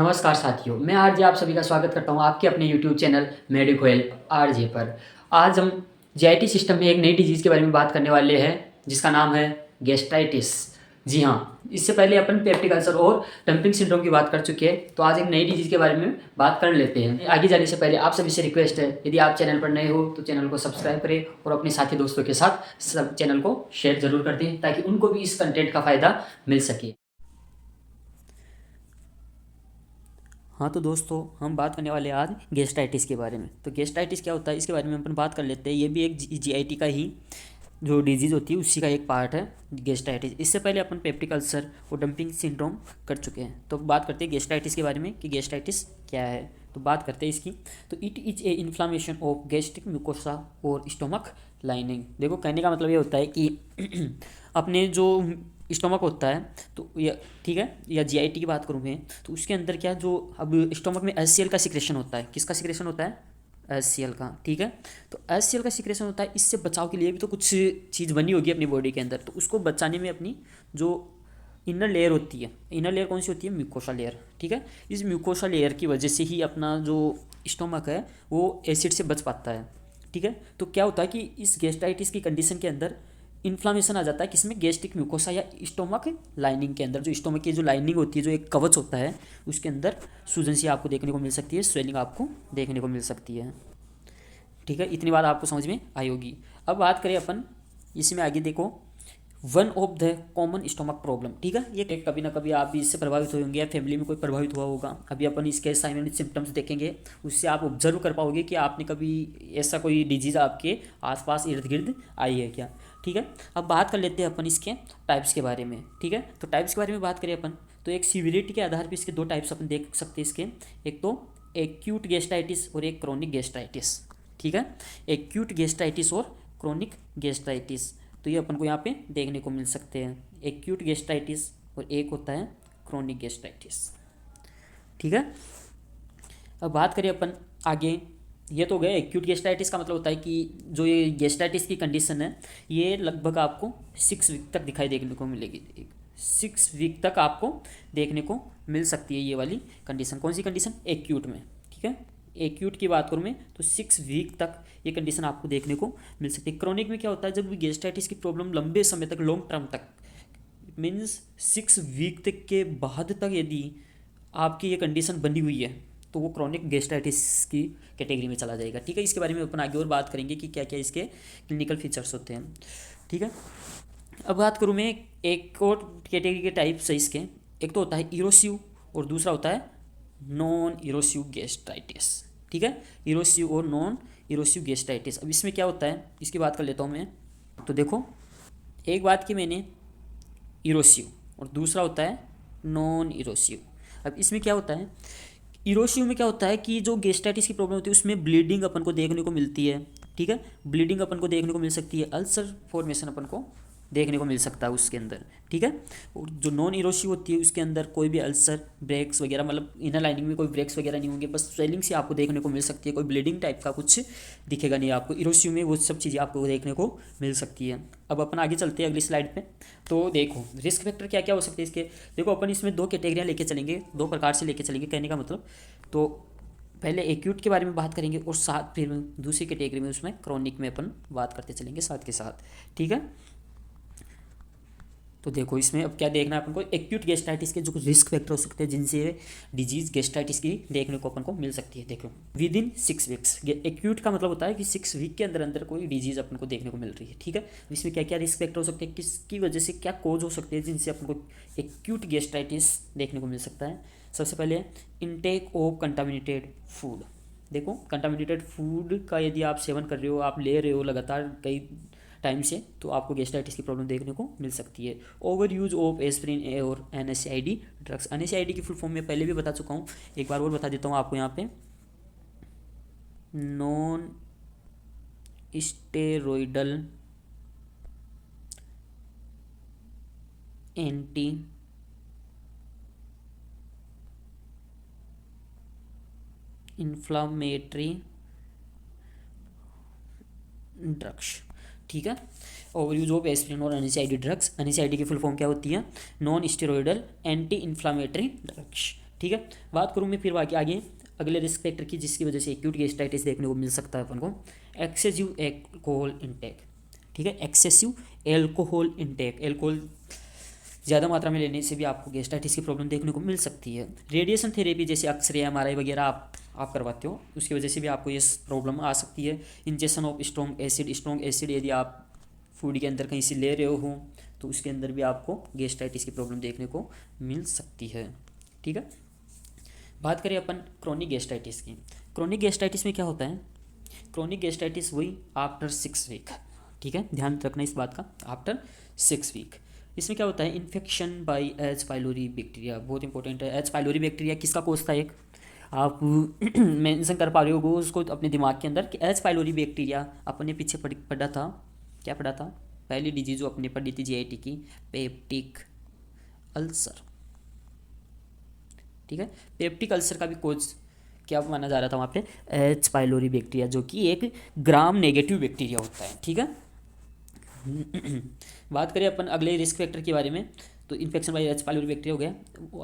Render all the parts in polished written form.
नमस्कार साथियों, मैं आरजे आप सभी का स्वागत करता हूं आपके अपने यूट्यूब चैनल मेडिकोएल आरजे पर। आज हम जीआईटी सिस्टम में एक नई डिजीज़ के बारे में बात करने वाले हैं जिसका नाम है गैस्ट्राइटिस। जी हाँ, इससे पहले अपन पेप्टिक अल्सर और डंपिंग सिंड्रोम की बात कर चुके हैं, तो आज एक नई डिजीज़ के बारे में बात कर लेते हैं। आगे जाने से पहले आप सभी से रिक्वेस्ट है, यदि आप चैनल पर नए हो तो चैनल को सब्सक्राइब करें और अपने साथी दोस्तों के साथ सब चैनल को शेयर जरूर कर दें ताकि उनको भी इस कंटेंट का फ़ायदा मिल सके। हाँ तो दोस्तों, हम बात करने वाले हैं आज गैस्ट्राइटिस के बारे में। तो गैस्ट्राइटिस क्या होता है इसके बारे में अपन बात कर लेते हैं। ये भी एक जीआईटी का ही जो डिजीज़ होती है उसी का एक पार्ट है गैस्ट्राइटिस। इससे पहले अपन पेप्टिक अल्सर और डंपिंग सिंड्रोम कर चुके हैं। तो बात करते हैं गैस्ट्राइटिस के बारे में कि गैस्ट्राइटिस क्या है। तो बात करते हैं इसकी। तो it is a inflammation of gastric mucosa और स्टोमक लाइनिंग। देखो, कहने का मतलब ये होता है कि अपने जो स्टोमक होता है, तो या ठीक है, या जीआईटी की बात करूँ मैं, तो उसके अंदर क्या जो अब स्टोमक में एचसीएल का सिक्रेशन होता है। किसका सिक्रेशन होता है? एचसीएल का। ठीक है, तो एचसीएल का सिक्रेशन होता है। इससे बचाव के लिए भी तो कुछ चीज़ बनी होगी अपनी बॉडी के अंदर, तो उसको बचाने में अपनी जो इनर लेयर होती है, इनर लेयर कौन सी होती है? Mucosa layer. ठीक है, इस म्यूकोसा लेयर की वजह से ही अपना जो स्टोमक है वो एसिड से बच पाता है। ठीक है, तो क्या होता है कि इस गैस्ट्राइटिस की कंडीशन के अंदर इन्फ्लामेशन आ जाता है। किसमें? गैस्ट्रिक म्यूकोसा या स्टोमक लाइनिंग के अंदर। जो स्टोमक की जो लाइनिंग होती है, जो एक कवच होता है, उसके अंदर सूजन सी आपको देखने को मिल सकती है, स्वेलिंग आपको देखने को मिल सकती है। ठीक है, इतनी बात आपको समझ में आई होगी। अब बात करें अपन इसमें आगे, देखो, one of the common stomach problem. ठीक है, ये कभी ना कभी आप भी इससे प्रभावित होंगे या फैमिली में कोई प्रभावित हुआ होगा। अभी अपन इसके साइन एंड सिम्टम्स देखेंगे, उससे आप ऑब्जर्व कर पाओगे कि आपने कभी ऐसा कोई डिजीज़ आपके आसपास इर्द गिर्द आई है क्या। ठीक है, अब बात कर लेते हैं अपन इसके टाइप्स के बारे में। ठीक है, तो टाइप्स के बारे में बात करें अपन, तो एक सीवियरिटी के आधार पर इसके दो टाइप्स अपन देख सकते हैं इसके। एक तो एक्यूट गैस्ट्राइटिस और एक क्रोनिक गैस्ट्राइटिस। ठीक है, एक्यूट गैस्ट्राइटिस और क्रोनिक गैस्ट्राइटिस, तो ये अपन को यहाँ पे देखने को मिल सकते हैं। एक्यूट गैस्ट्राइटिस और एक होता है क्रोनिक गैस्ट्राइटिस। ठीक है, अब बात करें अपन आगे। ये तो गए एक्यूट गैस्ट्राइटिस का मतलब होता है कि जो ये गैस्ट्राइटिस की कंडीशन है, ये लगभग आपको 6 वीक तक दिखाई देखने को मिलेगी। 6 वीक तक आपको देखने को मिल सकती है ये वाली कंडीशन। कौन सी कंडीशन? एक्यूट में। ठीक है, एक्यूट की बात करूँ मैं तो 6 वीक तक ये कंडीशन आपको देखने को मिल सकती है। क्रोनिक में क्या होता है? जब गैस्ट्राइटिस की प्रॉब्लम लंबे समय तक, लॉन्ग टर्म तक, मीन्स 6 वीक तक के बाद तक यदि आपकी ये कंडीशन बनी हुई है तो वो क्रोनिक गैस्ट्राइटिस की कैटेगरी में चला जाएगा। ठीक है, इसके बारे में अपन आगे और बात करेंगे कि क्या क्या इसके क्लिनिकल फीचर्स होते हैं। ठीक है, अब बात करूँ मैं एक और कैटेगरी के टाइप्स है इसके। एक तो होता है इरोसिव और दूसरा होता है नॉन इरोसिव गैस्ट्राइटिस। ठीक है, इरोसिव और नॉन इरोसिव गैस्ट्राइटिस। अब इसमें क्या होता है इसकी बात कर लेता हूँ मैं। तो देखो, एक बात की मैंने इरोसिव और दूसरा होता है नॉन इरोसिव। अब इसमें क्या होता है, इरोसिव में क्या होता है कि जो गैस्ट्राइटिस की प्रॉब्लम होती है उसमें ब्लीडिंग अपन को देखने को मिलती है। ठीक है, ब्लीडिंग अपन को देखने को मिल सकती है, अल्सर फॉर्मेशन अपन को देखने को मिल सकता है उसके अंदर। ठीक है, और जो नॉन इरोसिव होती है उसके अंदर कोई भी अल्सर, ब्रेक्स वगैरह, मतलब इनर लाइनिंग में कोई ब्रेक्स वगैरह नहीं होंगे, बस स्वेलिंग से आपको देखने को मिल सकती है। कोई ब्लीडिंग टाइप का कुछ दिखेगा नहीं आपको। इरोसिव में वो सब चीज़ें आपको देखने को मिल सकती है। अब अपन आगे चलते हैं अगली स्लाइड पे। तो देखो, रिस्क फैक्टर क्या क्या हो सकते हैं इसके। देखो, अपन इसमें 2 कैटेगरियाँ लेके चलेंगे, 2 प्रकार से लेके चलेंगे, कहने का मतलब। तो पहले एक्यूट के बारे में बात करेंगे और साथ फिर दूसरी कैटेगरी में उसमें क्रोनिक में अपन बात करते चलेंगे साथ के साथ। ठीक है, तो देखो इसमें अब क्या देखना है अपन को। एक्यूट गैस्ट्राइटिस के जो रिस्क फैक्टर हो सकते हैं जिनसे डिजीज गैस्ट्राइटिस की देखने को अपन को मिल सकती है। देखो, विद इन 6 वीक्स। एक्यूट का मतलब होता है कि 6 वीक के अंदर अंदर कोई डिजीज अपन को देखने को मिल रही है। ठीक है, इसमें क्या क्या रिस्क फैक्टर हो सकते हैं, किसकी वजह से क्या कोज हो सकते हैं जिनसे अपन को एक्यूट गैस्ट्राइटिस देखने को मिल सकता है। सबसे पहले इनटेक ऑफ कंटामिनेटेड फूड। देखो, कंटामिनेटेड फूड का यदि आप सेवन कर रहे हो, आप ले रहे हो लगातार कई टाइम से, तो आपको गैस्ट्राइटिस की प्रॉब्लम देखने को मिल सकती है। ओवर यूज ऑफ एस्पिरिन और NSAID ड्रग्स। NSAID की फुल फॉर्म में पहले भी बता चुका हूँ, एक बार और बता देता हूँ आपको यहाँ पे। Non steroidal anti inflammatory drugs. ठीक है, ओवर यूज ऑफ एस्पिरिन और NSAID ड्रग्स। NSAID की फुल फॉर्म क्या होती है? Non steroidal anti inflammatory drugs. ठीक है। बात करूँ मैं फिर बाकी आगे अगले रिस्क फैक्टर की जिसकी वजह से एक्यूट गैस्ट्राइटिस देखने को मिल सकता है अपन को, एक्सेसिव एल्कोहल इंटेक। ठीक है, एक्सेसिव एल्कोहल इंटेक, एल्कोहल ज़्यादा मात्रा में लेने से भी आपको गैस्ट्राइटिस की प्रॉब्लम देखने को मिल सकती है। रेडिएशन थेरेपी जैसे एक्सरे एमआरआई वगैरह आप करवाते हो, उसकी वजह से भी आपको ये प्रॉब्लम आ सकती है। इंजेक्शन ऑफ स्ट्रॉन्ग एसिड यदि आप फूड के अंदर कहीं से ले रहे हो तो उसके अंदर भी आपको गैस्ट्राइटिस की प्रॉब्लम देखने को मिल सकती है। ठीक है, बात करें अपन क्रोनिक गैस्ट्राइटिस की। क्रोनिक गैस्ट्राइटिस में क्या होता है, क्रोनिक गैस्ट्राइटिस वही आफ्टर 6 वीक। ठीक है, ध्यान रखना इस बात का, आफ्टर 6 वीक। इसमें क्या होता है, infection by H pylori bacteria, बहुत इंपॉर्टेंट है। एच पाइलोरी बैक्टीरिया किसका कोष था, एक आप मेंशन कर पा रहे हो उसको अपने दिमाग के अंदर कि एच पाइलोरी बैक्टीरिया अपने पीछे पढ़ा था, क्या पढ़ा था, पहली डिजीज जो अपने पढ़ी थी जीआईटी की, पेप्टिक अल्सर। ठीक है, पेप्टिक अल्सर का भी कोज क्या माना जा रहा था वहाँ पे, एच पाइलोरी बैक्टीरिया, जो कि एक ग्राम नेगेटिव बैक्टीरिया होता है। ठीक है, बात करें अपन अगले रिस्क फैक्टर के बारे में, तो infection by H pylori bacteria हो गया।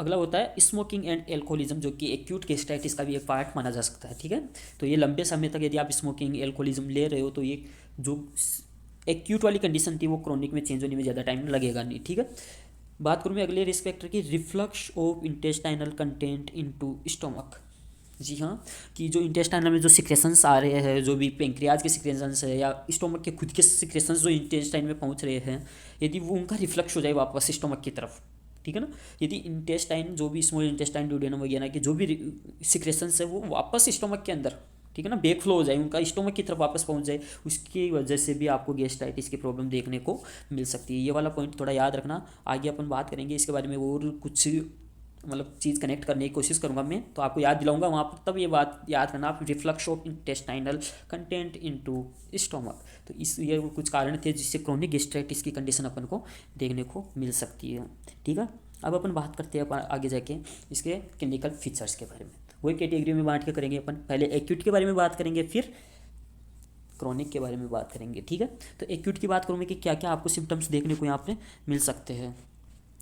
अगला होता है स्मोकिंग एंड एल्कोहलिज्म, जो कि एक्यूट गैस्ट्राइटिस का भी एक पार्ट माना जा सकता है। ठीक है, तो ये लंबे समय तक यदि आप स्मोकिंग एल्कोहलिज्म ले रहे हो तो ये जो एक्यूट वाली कंडीशन थी वो क्रोनिक में चेंज होने में ज़्यादा टाइम लगेगा नहीं। ठीक है, बात करूँ मैं अगले रिस्क फैक्टर की, reflux of intestinal content into stomach. जी हाँ, कि जो इंटेस्टाइनल में जो सिक्रेशंस आ रहे हैं, जो भी पेंक्रियाज के सिक्रेशंस है या स्टोमक के खुद के सिक्रेशंस जो इंटेस्टाइन में पहुंच रहे हैं, यदि वो उनका रिफ्लक्स हो जाए वापस स्टोमक की तरफ, ठीक है ना, यदि इंटेस्टाइन जो भी स्मॉल इंटेस्टाइन ड्यूडेनम वगैरह के जो भी सिक्रेशंस है वो वापस स्टोमक के अंदर, ठीक है ना, बैक फ्लो हो जाए, उनका स्टोमक की तरफ वापस पहुंच जाए, उसकी वजह से भी आपको गैस्ट्राइटिस की प्रॉब्लम देखने को मिल सकती है। ये वाला पॉइंट थोड़ा याद रखना, आगे अपन बात करेंगे इसके बारे में और कुछ मतलब चीज़ कनेक्ट करने की कोशिश करूंगा मैं, तो आपको याद दिलाऊंगा वहाँ पर, तब ये बात याद करना आप, reflux of intestinal content into stomach. तो इस ये कुछ कारण थे जिससे क्रोनिक गैस्ट्राइटिस की कंडीशन अपन को देखने को मिल सकती है। ठीक है, अब अपन बात करते हैं आगे जाके इसके क्लिनिकल फीचर्स के बारे में, वही कैटेगरी में बांट के करेंगे अपन, पहले एक्यूट के बारे में बात करेंगे फिर क्रोनिक के बारे में बात करेंगे। ठीक है, तो एक्यूट की बात करूँ कि क्या क्या आपको सिम्टम्स देखने को यहाँ पे मिल सकते हैं।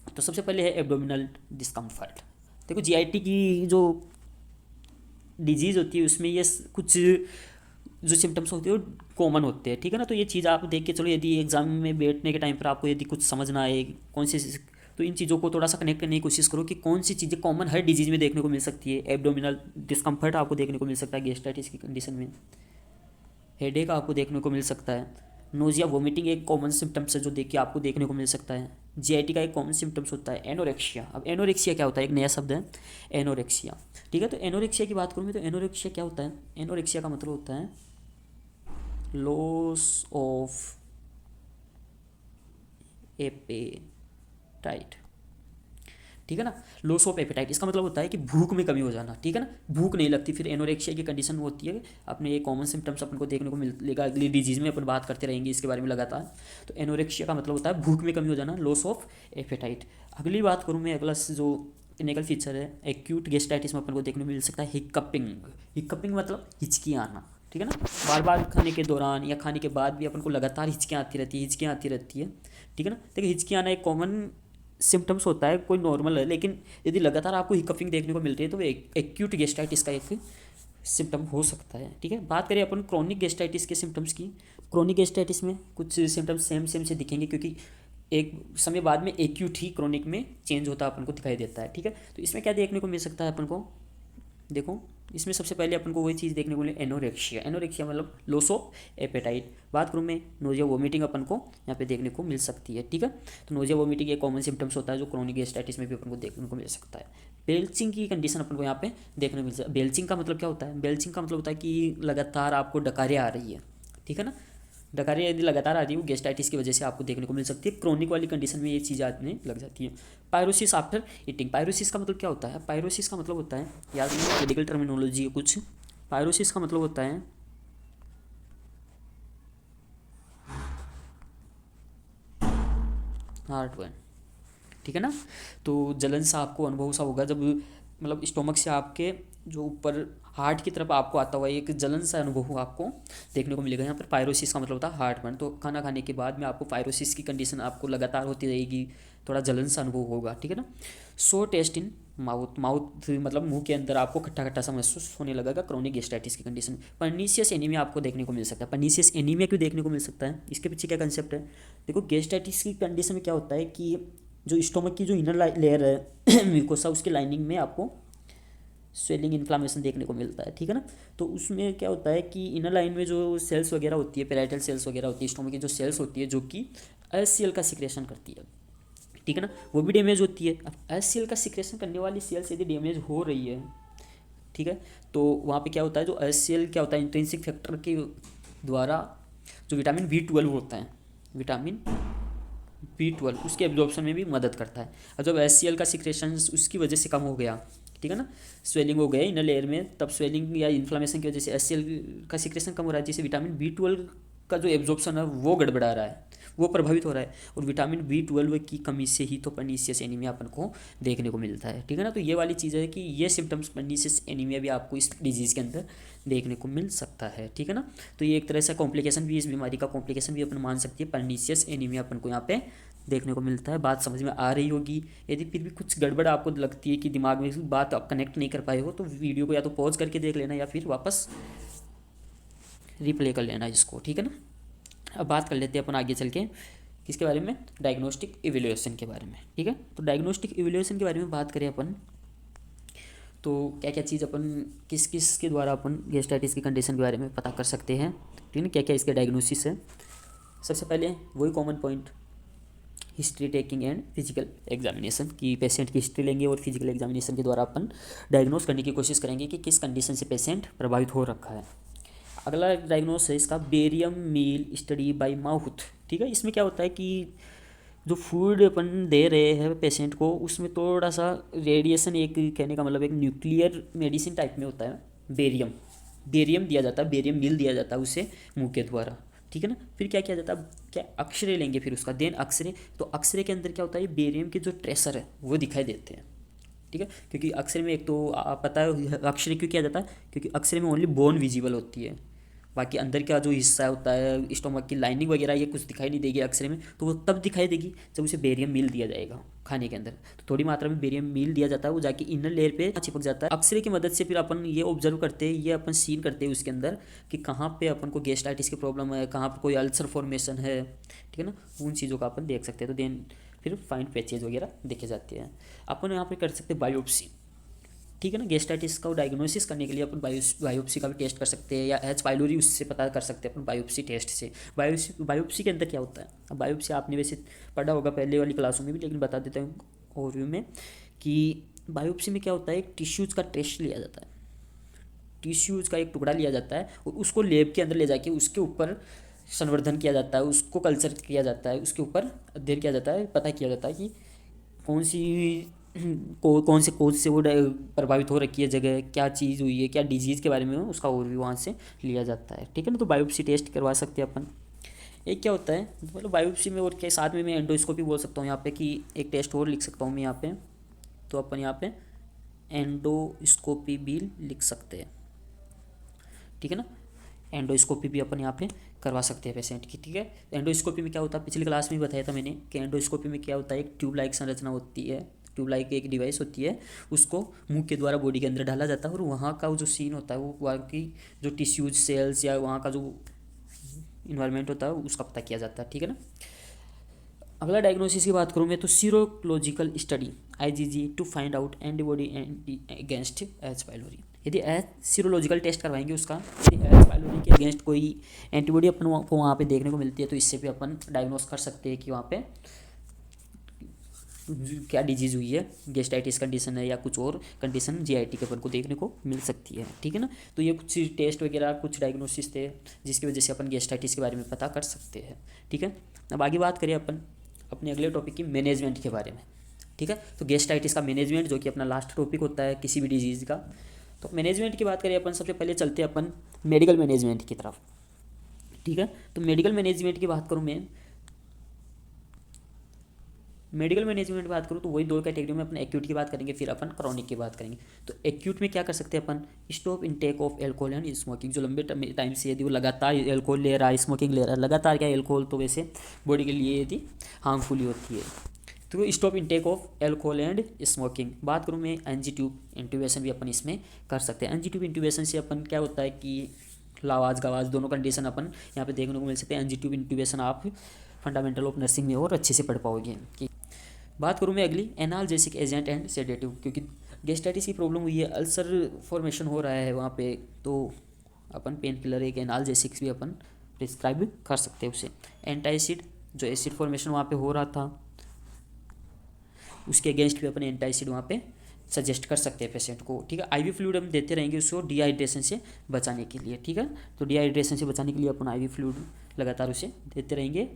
तो सबसे पहले है एब्डोमिनल डिस्कम्फर्ट। देखो जीआईटी की जो डिजीज़ होती है उसमें ये कुछ जो सिम्टम्स होते हैं वो कॉमन होते हैं। ठीक है ना, तो ये चीज़ आप देख के चलो, यदि एग्जाम में बैठने के टाइम पर आपको यदि कुछ समझ ना आए कौन सी, तो इन चीज़ों को थोड़ा सा कनेक्ट करने की कोशिश करो कि कौन सी चीज़ें कॉमन हर डिजीज़ में देखने को मिल सकती है। एब्डोमिनल डिस्कम्फर्ट आपको देखने को मिल सकता है गैस्ट्राइटिस की कंडीशन में, हेडेक आपको देखने को मिल सकता है, नोजिया वोमिटिंग एक कॉमन सिम्टम्स है जो देख के आपको देखने को मिल सकता है। जीआईटी का एक कॉमन सिम्टम्स होता है एनोरेक्सिया। अब एनोरेक्सिया क्या होता है, एक नया शब्द है एनोरेक्सिया। ठीक है, तो एनोरेक्सिया की बात करूँ मैं, तो एनोरेक्सिया क्या होता है, एनोरेक्सिया का मतलब होता है लॉस ऑफ एपेटाइट। ठीक है ना, लॉस ऑफ एपेटाइट, इसका मतलब होता है कि भूख में कमी हो जाना। ठीक है ना, भूख नहीं लगती, फिर एनोरेक्सिया की कंडीशन होती है। अपने ये कॉमन सिम्टम्स अपन को देखने को मिलेगा, अगली डिजीज़ में अपन बात करते रहेंगे इसके बारे में लगातार। तो एनोरेक्सिया का मतलब होता है भूख में कमी हो जाना, लॉस ऑफ एपेटाइट। अगली बात करूँ मैं, अगला जो क्लिनिकल फीचर है एक्यूट गैस्ट्राइटिस में अपन को देखने को मिल सकता है हिकअपिंग। हिकअपिंग मतलब हिचकी आना। ठीक है ना, बार बार खाने के दौरान या खाने के बाद भी अपन को लगातार हिचकियाँ आती रहती है, हिचकियाँ आती रहती है। ठीक है ना, देखिए हिचकी आना एक कॉमन सिम्टम्स होता है, कोई नॉर्मल है, लेकिन यदि लगातार आपको हिकअपिंग देखने को मिल रही है तो वो एक्यूट गैस्ट्राइटिस का एक सिम्टम हो सकता है। ठीक है, बात करें अपन क्रोनिक गैस्ट्राइटिस के सिम्टम्स की, क्रोनिक गैस्ट्राइटिस में कुछ सिम्टम्स सेम से दिखेंगे, क्योंकि एक समय बाद में एक्यूट ही क्रोनिक में चेंज होता अपन को दिखाई देता है। ठीक है, तो इसमें क्या देखने को मिल सकता है अपन को, देखो इसमें सबसे पहले अपन को वही चीज़ देखने को मिले एनोरेक्सिया। एनोरेक्सिया मतलब लॉस ऑफ एपेटाइट। बात करूँ मैं, नोजिया वोमिटिंग अपन को यहाँ पे देखने को मिल सकती है। ठीक है, तो नोजिया वोमिटिंग एक कॉमन सिम्टम्स होता है जो क्रोनिक गैस्ट्राइटिस में भी अपन को देखने को मिल सकता है। बेल्चिंग की कंडीशन अपन को यहाँ पे देखने को मिल सकता है। बेल्चिंग का मतलब क्या होता है, बेल्चिंग का मतलब होता है कि लगातार आपको डकारें आ रही है। ठीक है ना, डकारें यदि लगातार आ रही है वो गैस्ट्राइटिस की वजह से आपको देखने को मिल सकती है। क्रोनिक वाली कंडीशन में ये चीज़ आने लग जाती है। Pyrosis after eating. पायरोसिस का मतलब क्या होता है, पायरोसिस का मतलब होता है, याद रखिए मेडिकल टर्मिनोलॉजी है कुछ, पायरोसिस का मतलब होता है हार्ट बर्न। ठीक है ना, तो जलन सा आपको अनुभव सा होगा जब मतलब स्टोमक से आपके जो ऊपर हार्ट की तरफ आपको आता हुआ एक जलन सा अनुभव आपको देखने को मिलेगा। यहाँ पर पायरोसिस का मतलब होता है हार्ट बर्न। तो खाना खाने के बाद में आपको पायरोसिस की कंडीशन आपको लगातार होती रहेगी, थोड़ा जलन सा अनुभव होगा, ठीक है ना। सो टेस्ट इन माउथ, माउथ मतलब मुंह के अंदर आपको खट्टा खट्टा सा महसूस होने लगेगा क्रोनिक गैस्ट्राइटिस की कंडीशन। पर्नीशियस एनीमिया आपको देखने को मिल सकता है। पर्नीशियस एनीमिया क्यों देखने को मिल सकता है, इसके पीछे क्या कंसेप्ट है। देखो गैस्ट्राइटिस की कंडीशन में क्या होता है कि जो स्टोमक की जो इनर लेयर है म्यूकोसा, उसकी लाइनिंग में आपको स्वेलिंग इन्फ्लामेशन देखने को मिलता है, ठीक है ना। तो उसमें क्या होता है कि इनर लाइन में जो सेल्स वगैरह होती है, पेराइटल सेल्स वगैरह होती है, स्टोमक की जो सेल्स होती है जो कि HCl का सिक्रेशन करती है, ठीक है ना, वो भी डैमेज होती है। अब HCl का सिक्रेशन करने वाली सेल्स यदि डैमेज हो रही है, ठीक है, तो वहाँ पे क्या होता है, जो HCl क्या होता है, इंट्रिंसिक फैक्टर के द्वारा जो विटामिन B12 होता है, विटामिन B12 उसके एब्जॉर्प्शन में भी मदद करता है। और जब HCl का सिक्रेशन उसकी वजह से कम हो गया, ठीक है ना, स्वेलिंग हो गया इनर लेयर में, तब स्वेलिंग या इन्फ्लामेशन की वजह से HCl का सिक्रेशन कम हो रहा है, जिससे विटामिन B12 का जो एब्जॉर्प्शन है वो गड़बड़ा रहा है, वो प्रभावित हो रहा है। और विटामिन B12 की कमी से ही तो पर्नीशियस एनीमिया अपन को देखने को मिलता है, ठीक है ना। तो ये वाली चीज़ है कि ये सिम्टम्स पर्नीशियस एनीमिया भी आपको इस डिजीज़ के अंदर देखने को मिल सकता है, ठीक है ना। तो ये एक तरह से कॉम्प्लिकेशन भी, इस बीमारी का कॉम्प्लिकेशन भी अपन मान सकती है। पर्नीशियस एनीमिया अपन को यहाँ पे देखने को मिलता है। बात समझ में आ रही होगी। यदि फिर भी कुछ गड़बड़ आपको लगती है कि दिमाग में बात आप कनेक्ट नहीं कर पाए हो, तो वीडियो को या तो पॉज करके देख लेना या फिर वापस रिप्ले कर लेना इसको, ठीक है ना। अब बात कर लेते हैं अपन आगे चल के किसके बारे में, डायग्नोस्टिक इवैल्यूएशन के बारे में, ठीक है। तो डायग्नोस्टिक इवैल्यूएशन के बारे में बात करें अपन, तो क्या क्या चीज़ अपन किस किस के द्वारा अपन गैस्ट्राइटिस की कंडीशन के बारे में पता कर सकते हैं, ठीक है, क्या क्या इसके डायग्नोसिस है। सबसे पहले वही common point, history taking and physical examination, कि पेशेंट की हिस्ट्री लेंगे और फिजिकल एग्जामिनेशन के द्वारा अपन डायग्नोस करने की कोशिश करेंगे कि किस कंडीशन से पेशेंट प्रभावित हो रखा है। अगला डायग्नोस है इसका barium meal study by mouth, ठीक है। इसमें क्या होता है कि जो फूड अपन दे रहे हैं पेशेंट को, उसमें थोड़ा सा रेडिएशन, एक कहने का मतलब एक न्यूक्लियर मेडिसिन टाइप में होता है। बेरियम बेरियम दिया जाता है, बेरियम मील दिया जाता है उसे मुंह के द्वारा, ठीक है ना। फिर क्या किया जाता है, क्या अक्सरे लेंगे फिर उसका, देन अक्सरे, तो अक्सरे के अंदर क्या होता है, बेरियम के जो ट्रेसर है वो दिखाई देते हैं, ठीक है। क्योंकि अक्सरे में एक तो पता है अक्सरे क्यों किया जाता है, क्योंकि अक्सरे में ओनली बोन विजिबल होती है, बाकी अंदर का जो हिस्सा होता है स्टोमक की लाइनिंग वगैरह ये कुछ दिखाई नहीं देगी अक्सरे में। तो वो तब दिखाई देगी जब उसे बेरियम मील दिया जाएगा खाने के अंदर। तो थोड़ी मात्रा में बेरियम मील दिया जाता है, वो जाके इनर लेयर पे चिपक जाता है। अक्सरे की मदद से फिर अपन ये ऑब्जर्व करते हैं, ये अपन सीन करते हैं उसके अंदर कि कहाँ पे अपन को गैस्ट्राइटिस की प्रॉब्लम है, कहाँ पर कोई अल्सर फॉर्मेशन है, ठीक है ना, उन चीज़ों का अपन देख सकते हैं। तो देन फिर फाइन पैचेज वगैरह देखे जाते हैं। अपन यहाँ पे कर सकते हैं बायोप्सी, ठीक है ना। गैस्ट्राइटिस का डायग्नोसिस करने के लिए अपन बायोप्सी का भी टेस्ट कर सकते हैं, या H पाइलोरी उससे पता कर सकते हैं अपन बायोप्सी टेस्ट से। बायोप्सी के अंदर क्या होता है, अब बायोप्सी आपने वैसे पढ़ा होगा पहले वाली क्लासों में भी, लेकिन बता देता हूँ ओवरव्यू में कि बायोप्सी में क्या होता है, एक टिश्यूज़ का टेस्ट लिया जाता है, टिश्यूज़ का एक टुकड़ा लिया जाता है और उसको लैब के अंदर ले जाके उसके ऊपर संवर्धन किया जाता है, उसको कल्चर किया जाता है, उसके ऊपर अध्ययन किया जाता है, पता किया जाता है कि कौन सी कौन से कोज से वो प्रभावित हो रखी है जगह, क्या चीज़ हुई है, क्या डिजीज़ के बारे में उसका ओवरव्यू वहाँ से लिया जाता है, ठीक है ना। तो बायोप्सी टेस्ट करवा सकते हैं अपन। एक क्या होता है, मतलब बायोप्सी में और क्या साथ में मैं एंडोस्कोपी बोल सकता हूँ यहाँ पे, कि एक टेस्ट और लिख सकता हूँ मैं यहाँ पे। तो अपन यहाँ पे एंडोस्कोपी भी लिख सकते हैं, ठीक है ना। एंडोस्कोपी भी अपन यहाँ पे करवा सकते हैं पेशेंट की, ठीक है। एंडोस्कोपी में क्या होता है, पिछली क्लास में भी बताया था मैंने कि एंडोस्कोपी में क्या होता है, एक ट्यूब लाइक संरचना होती है, ट्यूब लाइक एक डिवाइस होती है, उसको मुंह के द्वारा बॉडी के अंदर डाला जाता है और वहाँ का जो सीन होता है वो वहाँ की जो टिश्यूज सेल्स या वहाँ का जो इन्वायरमेंट होता है उसका पता किया जाता है, ठीक है ना। अगला डायग्नोसिस की बात करूँ मैं, तो serological study IgG to find out antibody against H pylori. यदि सीरोलॉजिकल टेस्ट करवाएंगे उसका, यदि H पाइलोरी के अगेंस्ट कोई एंटीबॉडी अपन को वहाँ पे देखने को मिलती है, तो इससे भी अपन डायग्नोस कर सकते हैं कि वहाँ पे क्या डिजीज़ हुई है, गैस्ट्राइटिस कंडीशन है या कुछ और कंडीशन GIT के अपन को देखने को मिल सकती है, ठीक है ना। तो ये कुछ टेस्ट वगैरह कुछ डायग्नोसिस थे जिसकी वजह से अपन गैस्ट्राइटिस के बारे में पता कर सकते हैं, ठीक है। अब आगे बात करें अपन अपने अगले टॉपिक की मैनेजमेंट के बारे में, ठीक है। तो गैस्ट्राइटिस का मैनेजमेंट जो कि अपना लास्ट टॉपिक होता है किसी भी डिजीज़ का। तो मैनेजमेंट की बात करें अपन, सबसे पहले चलते हैं अपन मेडिकल मैनेजमेंट की तरफ, ठीक है। तो मेडिकल मैनेजमेंट की बात करूँ मैं, मेडिकल मैनेजमेंट की बात करूँ तो वही दो कैटेगरी में अपन एक्यूट की बात करेंगे, फिर अपन क्रॉनिक की बात करेंगे। तो एक्यूट में क्या कर सकते हैं अपन, stop intake of alcohol and smoking. जो लंबे टाइम से यदि वो लगातार एल्कोहल ले रहा है, स्मोकिंग ले रहा है लगातार, क्या एल्कोहल तो वैसे बॉडी के लिए यदि हार्मफुल ही होती है, तो stop intake of alcohol and smoking. बात करूँ मैं एनजी ट्यूब इंट्यूबेशन भी अपन इसमें कर सकते हैं। एनजी ट्यूब इंट्यूबेशन से अपन क्या होता है कि लावाज गवाज दोनों कंडीशन अपन यहाँ पे देखने को मिल सकते हैं। एनजी ट्यूब इंट्यूबेशन आप फंडामेंटल ऑफ नर्सिंग में और अच्छे से पढ़ पाओगे। कि बात करूँ मैं अगली एनाल्जेसिक एजेंट एंड सेडेटिव, क्योंकि गैस्ट्राइटिस की प्रॉब्लम हुई है, अल्सर फॉर्मेशन हो रहा है वहाँ पे, तो अपन पेन किलर एक एनाल्जेसिक्स भी अपन प्रिस्क्राइब कर सकते हैं उसे। एंटाइसिड, जो एसिड फॉर्मेशन वहाँ पे हो रहा था उसके अगेंस्ट भी अपन एंटाइसिड वहाँ पे सजेस्ट कर सकते हैं पेशेंट को। ठीक है, आईवी फ्लूइड हम देते रहेंगे उसको डिहाइड्रेशन से बचाने के लिए। ठीक है, तो डिहाइड्रेशन से बचाने के लिए अपन आईवी फ्लूइड लगातार उसे देते रहेंगे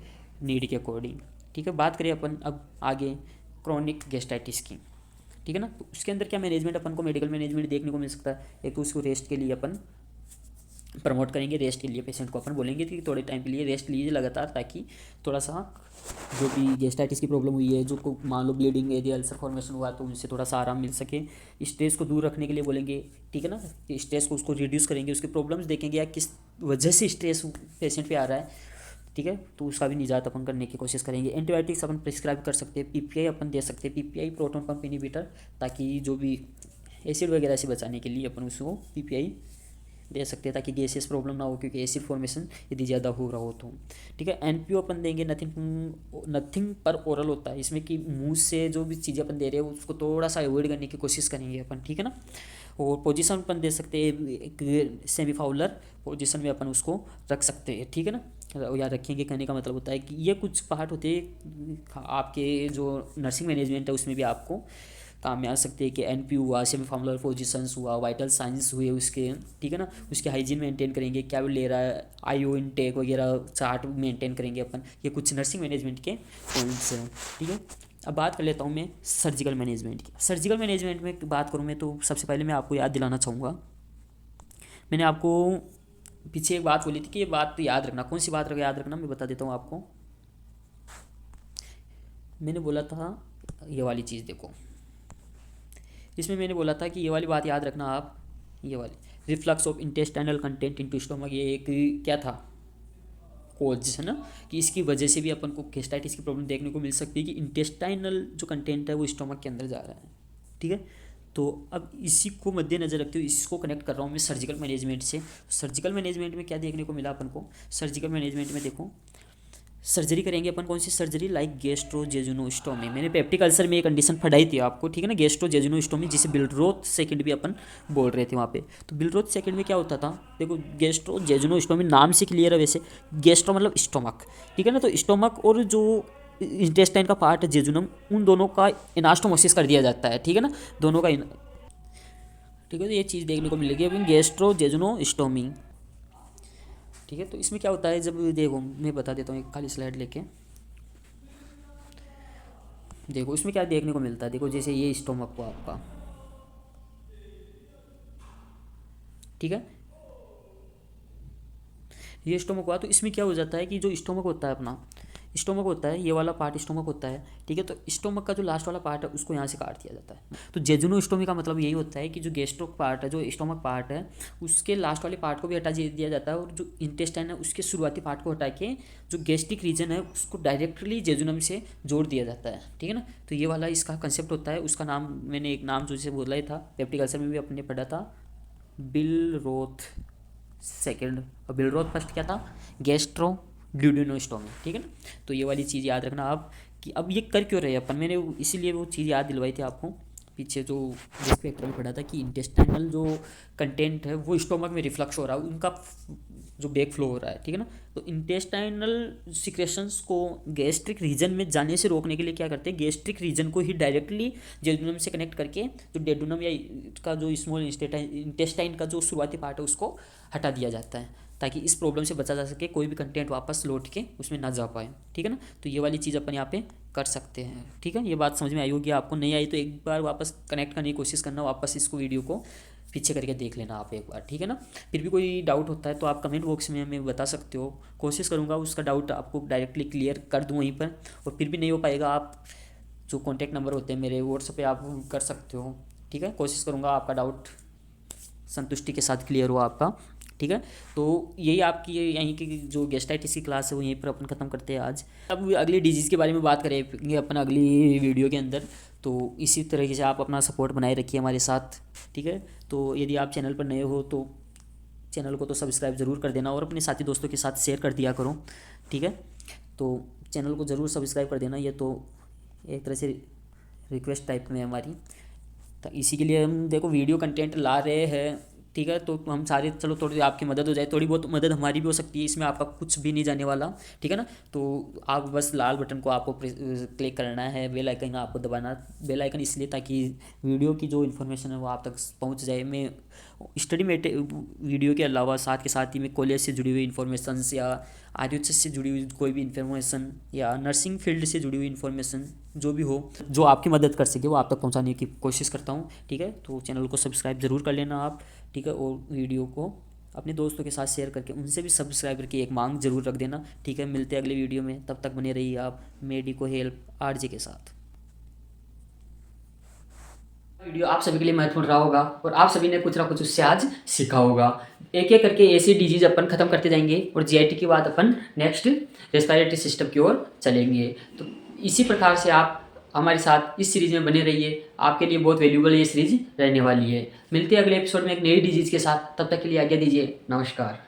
नीड के अकॉर्डिंग। ठीक है, बात करें अपन अब आगे क्रॉनिक गैस्ट्राइटिस की। ठीक है ना, तो उसके अंदर क्या मैनेजमेंट अपन को मेडिकल मैनेजमेंट देखने को मिल सकता है। एक तो उसको रेस्ट के लिए अपन प्रमोट करेंगे, रेस्ट के लिए पेशेंट को अपन बोलेंगे कि थोड़े टाइम के लिए रेस्ट लीजिए लगातार, ताकि थोड़ा सा जो भी गैस्ट्राइटिस की प्रॉब्लम हुई है, जो को मान लो ब्लीडिंग यदि अल्सर फॉर्मेशन हुआ तो उनसे थोड़ा सा आराम मिल सके। स्ट्रेस को दूर रखने के लिए बोलेंगे। ठीक है ना, कि स्ट्रेस को उसको रिड्यूस करेंगे, उसके प्रॉब्लम्स देखेंगे या किस वजह से स्ट्रेस पेशेंट पे आ रहा है। ठीक है, तो उसका भी निजात अपन करने की कोशिश करेंगे। एंटीबायोटिक्स अपन प्रिस्क्राइब कर सकते हैं, पीपीआई अपन दे सकते हैं, पीपीआई प्रोटॉन पंप इनहिबिटर, ताकि जो भी एसिड वगैरह से बचाने के लिए अपन उसको पीपीआई दे सकते हैं, ताकि गैसेस प्रॉब्लम ना हो, क्योंकि एसिड फॉर्मेशन यदि ज़्यादा हो रहा हो तो। ठीक है, एनपीओ अपन देंगे, नथिंग पर ओरल होता है इसमें, कि मुंह से जो भी चीज़ें अपन दे रहे हैं उसको थोड़ा सा अवॉइड करने की कोशिश करेंगे अपन। ठीक है ना, और पोजीशन अपन दे सकते हैं, एक सेमी फाउलर पोजीशन में अपन उसको रख सकते हैं। ठीक है ना, या रखेंगे कहने का मतलब होता है कि ये कुछ पार्ट होते हैं आपके जो नर्सिंग मैनेजमेंट है उसमें भी आपको काम में आ सकते हैं, कि एनपी हुआ, सेमी फार्मुलर पोजीशंस हुआ, वाइटल साइंस हुए उसके। ठीक है ना, उसके हाइजीन मेंटेन करेंगे, क्या वो ले रहा है, आईओ इनटेक वगैरह चार्ट मेंटेन करेंगे अपन। ये कुछ नर्सिंग मैनेजमेंट के पॉइंट्स हैं। ठीक है, अब बात कर लेता हूँ मैं सर्जिकल मैनेजमेंट की। सर्जिकल मैनेजमेंट में बात करूँ मैं तो सबसे पहले मैं आपको याद दिलाना चाहूँगा, मैंने आपको पीछे एक बात बोली थी कि ये बात तो याद रखना। कौन सी बात याद रखना, मैं बता देता हूँ आपको। मैंने बोला था ये वाली चीज़, देखो इसमें मैंने बोला था कि ये वाली बात याद रखना आप, ये वाली reflux of intestinal content into stomach, ये एक क्या था कोज है ना, कि इसकी वजह से भी अपन को गैस्ट्राइटिस की प्रॉब्लम देखने को मिल सकती है, कि इंटेस्टाइनल जो कंटेंट है वो स्टोमक के अंदर जा रहा है। ठीक है, तो अब इसी को मद्देनजर रखते हुए इसको कनेक्ट कर रहा हूँ मैं सर्जिकल मैनेजमेंट से। सर्जिकल मैनेजमेंट में क्या देखने को मिला अपन को, सर्जिकल मैनेजमेंट में देखो सर्जरी करेंगे अपन, कौन सी सर्जरी, लाइक गैस्ट्रोजेजुनोस्टोमी। मैंने पेप्टिक अल्सर में एक कंडीशन पढ़ाई थी आपको। ठीक है ना, गैस्ट्रोजेजुनोस्टोमी जिसे बिलरोथ सेकंड भी अपन बोल रहे थे वहाँ पे। तो बिलरोथ सेकंड में क्या होता था, देखो गैस्ट्रोजेजुनोस्टोमी नाम से क्लियर है वैसे, गैस्ट्रो मतलब स्टोमक। ठीक है ना, तो स्टोमक और जो इंटेस्टाइन का पार्ट है जेजुनम, उन दोनों का एनास्टोमोसिस कर दिया जाता है। ठीक है ना, दोनों का ठीक है, तो ये चीज़ देखने को मिलेगी अभी गैस्ट्रोजेजुनोस्टोमी। ठीक है, तो इसमें क्या होता है, जब देखो मैं बता देता हूँ एक खाली स्लाइड लेके, देखो इसमें क्या देखने को मिलता है। देखो जैसे ये स्टोमक को आपका, ठीक है, ये स्टोमक हुआ, तो इसमें क्या हो जाता है कि जो स्टोमक होता है अपना, स्टोमक होता है ये वाला पार्ट स्टोमक होता है। ठीक है, तो स्टोमक का जो लास्ट वाला पार्ट है उसको यहाँ से काट दिया जाता है। तो जेजुनोस्टोमी का मतलब यही होता है कि जो गैस्ट्रोक पार्ट है, जो स्टोमक पार्ट है, उसके लास्ट वाले पार्ट को भी हटा दिया जाता है, और जो इंटेस्टाइन है उसके शुरुआती पार्ट को हटा के जो गैस्ट्रिक रीजन है उसको डायरेक्टली जेजुनम से जोड़ दिया जाता है। ठीक है ना, तो ये वाला इसका कंसेप्ट होता है। उसका नाम मैंने एक नाम जो जैसे बोला ही था, पेप्टिक अल्सर में भी अपने पढ़ा था, बिलरोथ सेकेंड, और बिलरोथ फर्स्ट क्या था, गैस्ट्रो ड्यूडेनोस्टोमी। ठीक है ना, तो ये वाली चीज़ याद रखना आप, कि अब ये कर क्यों रहे हैं अपन, मैंने इसीलिए वो चीज़ याद दिलवाई थी आपको पीछे, जो रिस्क फैक्टर में पढ़ा था कि इंटेस्टाइनल जो कंटेंट है वो स्टोमक में रिफ्लक्स हो रहा है, उनका जो बैक फ्लो हो रहा है। ठीक है ना, तो इंटेस्टाइनल सिक्रेशंस को गैस्ट्रिक रीजन में जाने से रोकने के लिए क्या करते हैं, गैस्ट्रिक रीजन को ही डायरेक्टली जेजुनम से कनेक्ट करके जो डेडुनम या का जो स्मॉल इंटेस्टाइन का जो शुरुआती पार्ट है उसको हटा दिया जाता है, ताकि इस प्रॉब्लम से बचा जा सके, कोई भी कंटेंट वापस लौट के उसमें ना जा पाए। ठीक है ना, तो ये वाली चीज़ अपन यहाँ पे कर सकते हैं। ठीक है, ये बात समझ में आई होगी, आपको नहीं आई तो एक बार वापस कनेक्ट करने की कोशिश करना, वापस इसको वीडियो को पीछे करके देख लेना आप एक बार। ठीक है ना, फिर भी कोई डाउट होता है तो आप कमेंट बॉक्स में हमें बता सकते हो, कोशिश करूँगा उसका डाउट आपको डायरेक्टली क्लियर कर दूँ वहीं पर, और फिर भी नहीं हो पाएगा आप जो कॉन्टैक्ट नंबर होते हैं मेरे व्हाट्सएप पे आप कर सकते हो। ठीक है, कोशिश करूँगा आपका डाउट संतुष्टि के साथ क्लियर हुआ आपका। ठीक है, तो यही आपकी यहीं की जो गेस्टाइटिस की क्लास है वो यहीं पर अपन ख़त्म करते हैं आज। अब अगली डिजीज़ के बारे में बात करेंगे अपन अगली वीडियो के अंदर। तो इसी तरीके से आप अपना सपोर्ट बनाए रखिए हमारे साथ। ठीक है, तो यदि आप चैनल पर नए हो तो चैनल को तो सब्सक्राइब ज़रूर कर देना और अपने साथी दोस्तों के साथ शेयर कर दिया करो। ठीक है, तो चैनल को ज़रूर सब्सक्राइब कर देना, ये तो एक तरह से रिक्वेस्ट टाइप में है हमारी। तो इसी के लिए हम देखो वीडियो कंटेंट ला रहे हैं। ठीक है, तो हम सारे चलो थोड़ी आपकी मदद हो जाए, थोड़ी बहुत मदद हमारी भी हो सकती है, इसमें आपका कुछ भी नहीं जाने वाला। ठीक है ना, तो आप बस लाल बटन को आपको क्लिक करना है, बेल आइकन आपको दबाना। बेल आइकन इसलिए ताकि वीडियो की जो इन्फॉर्मेशन है वो आप तक पहुंच जाए। मैं स्टडी में वीडियो के अलावा साथ के साथ ही मैं कॉलेज से जुड़ी हुई इन्फॉर्मेशन या आयुष से जुड़ी हुई कोई भी इन्फॉर्मेशन या नर्सिंग फील्ड से जुड़ी हुई इन्फॉर्मेशन जो भी हो, जो आपकी मदद कर सके वो आप तक पहुंचाने की कोशिश करता हूं। ठीक है, तो चैनल को सब्सक्राइब ज़रूर कर लेना आप। ठीक है, और वीडियो को अपने दोस्तों के साथ शेयर करके उनसे भी सब्सक्राइबर की एक मांग जरूर रख देना। ठीक है, मिलते हैं अगले वीडियो में, तब तक बने रहिए आप मेडिको हेल्प आरजे के साथ। वीडियो आप सभी के लिए महत्वपूर्ण रहा होगा और आप सभी ने कुछ ना कुछ उससे आज सीखा होगा। एक एक करके ऐसी डिजीज अपन खत्म करते जाएंगे और जीआईटी के बाद अपन नेक्स्ट रेस्पिरेटरी सिस्टम की ओर चलेंगे। तो इसी प्रकार से आप हमारे साथ इस सीरीज में बने रहिए, आपके लिए बहुत वैल्यूबल ये सीरीज रहने वाली है। मिलते हैं अगले एपिसोड में एक नई डिजीज के साथ, तब तक के लिए आज्ञा दीजिए, नमस्कार।